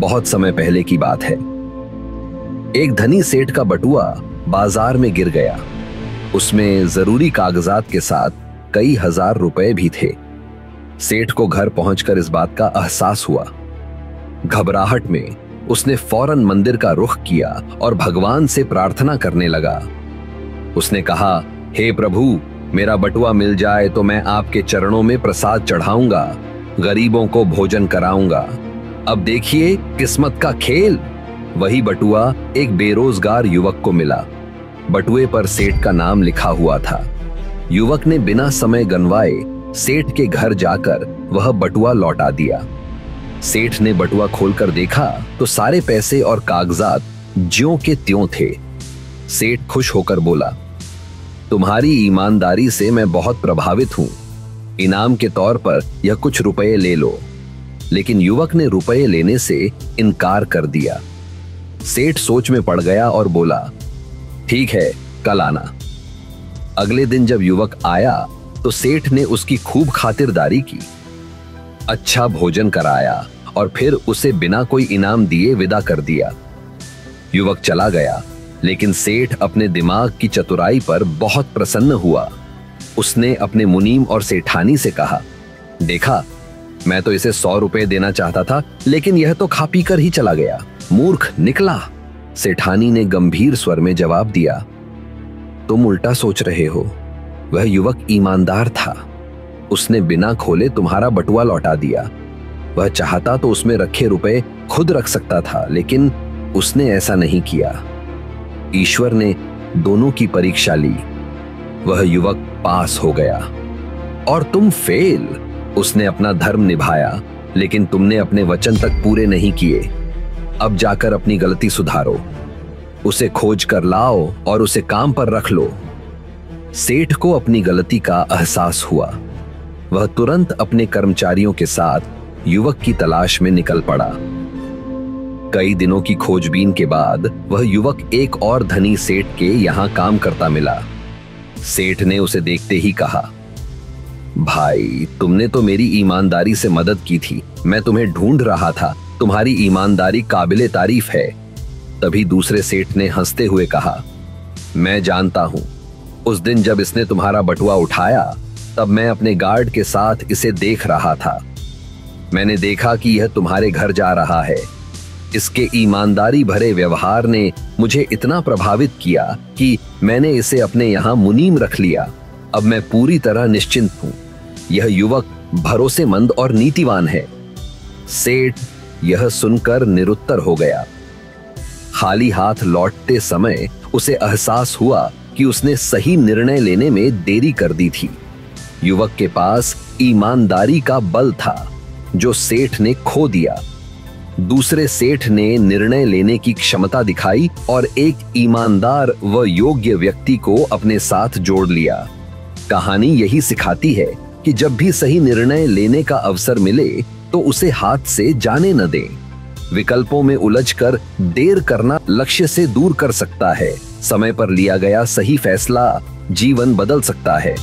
बहुत समय पहले की बात है। एक धनी सेठ का बटुआ बाजार में गिर गया। उसमें जरूरी कागजात के साथ कई हजार रुपए भी थे। सेठ को घर पहुंचकर इस बात का एहसास हुआ। घबराहट में उसने फौरन मंदिर का रुख किया और भगवान से प्रार्थना करने लगा। उसने कहा, हे प्रभु, मेरा बटुआ मिल जाए तो मैं आपके चरणों में प्रसाद चढ़ाऊंगा, गरीबों को भोजन कराऊंगा। अब देखिए किस्मत का खेल। वही बटुआ एक बेरोजगार युवक को मिला। बटुए पर सेठ का नाम लिखा हुआ था। युवक ने बिना समय गंवाए सेठ के घर जाकर वह बटुआ लौटा दिया। सेठ ने बटुआ खोलकर देखा तो सारे पैसे और कागजात ज्यों के त्यों थे। सेठ खुश होकर बोला, तुम्हारी ईमानदारी से मैं बहुत प्रभावित हूं। इनाम के तौर पर यह कुछ रुपए ले लो। लेकिन युवक ने रुपए लेने से इनकार कर दिया। सेठ सोच में पड़ गया और बोला, ठीक है, कल आना। अगले दिन जब युवक आया तो सेठ ने उसकी खूब खातिरदारी की, अच्छा भोजन कराया और फिर उसे बिना कोई इनाम दिए विदा कर दिया। युवक चला गया, लेकिन सेठ अपने दिमाग की चतुराई पर बहुत प्रसन्न हुआ। उसने अपने मुनीम और सेठानी से कहा, देखा, मैं तो इसे 100 रुपए देना चाहता था, लेकिन यह तो खा पी कर ही चला गया। मूर्ख निकला। सेठानी ने गंभीर स्वर में जवाब दिया, तुम उल्टा सोच रहे हो। वह युवक ईमानदार था। उसने बिना खोले तुम्हारा बटुआ लौटा दिया। वह चाहता तो उसमें रखे रुपए खुद रख सकता था, लेकिन उसने ऐसा नहीं किया। ईश्वर ने दोनों की परीक्षा ली। वह युवक पास हो गया और तुम फेल। उसने अपना धर्म निभाया, लेकिन तुमने अपने वचन तक पूरे नहीं किए। अब जाकर अपनी गलती सुधारो, उसे खोज कर लाओ और उसे काम पर रख लो। सेठ को अपनी गलती का एहसास हुआ। वह तुरंत अपने कर्मचारियों के साथ युवक की तलाश में निकल पड़ा। कई दिनों की खोजबीन के बाद वह युवक एक और धनी सेठ के यहां काम करता मिला। सेठ ने उसे देखते ही कहा, भाई, तुमने तो मेरी ईमानदारी से मदद की थी। मैं तुम्हें ढूंढ रहा था। तुम्हारी ईमानदारी काबिले तारीफ है। तभी दूसरे सेठ ने हंसते हुए कहा, मैं जानता हूं, उस दिन जब इसने तुम्हारा बटुआ उठाया तब मैं अपने गार्ड के साथ इसे देख रहा था। मैंने देखा कि यह तुम्हारे घर जा रहा है। इसके ईमानदारी भरे व्यवहार ने मुझे इतना प्रभावित किया कि मैंने इसे अपने यहां मुनीम रख लिया। अब मैं पूरी तरह निश्चिंत हूं। यह युवक भरोसेमंद और नीतिवान है। सेठ यह सुनकर निरुत्तर हो गया। खाली हाथ लौटते समय उसे एहसास हुआ कि उसने सही निर्णय लेने में देरी कर दी थी। युवक के पास ईमानदारी का बल था जो सेठ ने खो दिया। दूसरे सेठ ने निर्णय लेने की क्षमता दिखाई और एक ईमानदार व योग्य व्यक्ति को अपने साथ जोड़ लिया। कहानी यही सिखाती है कि जब भी सही निर्णय लेने का अवसर मिले तो उसे हाथ से जाने न दें। विकल्पों में उलझकर देर करना लक्ष्य से दूर कर सकता है। समय पर लिया गया सही फैसला जीवन बदल सकता है।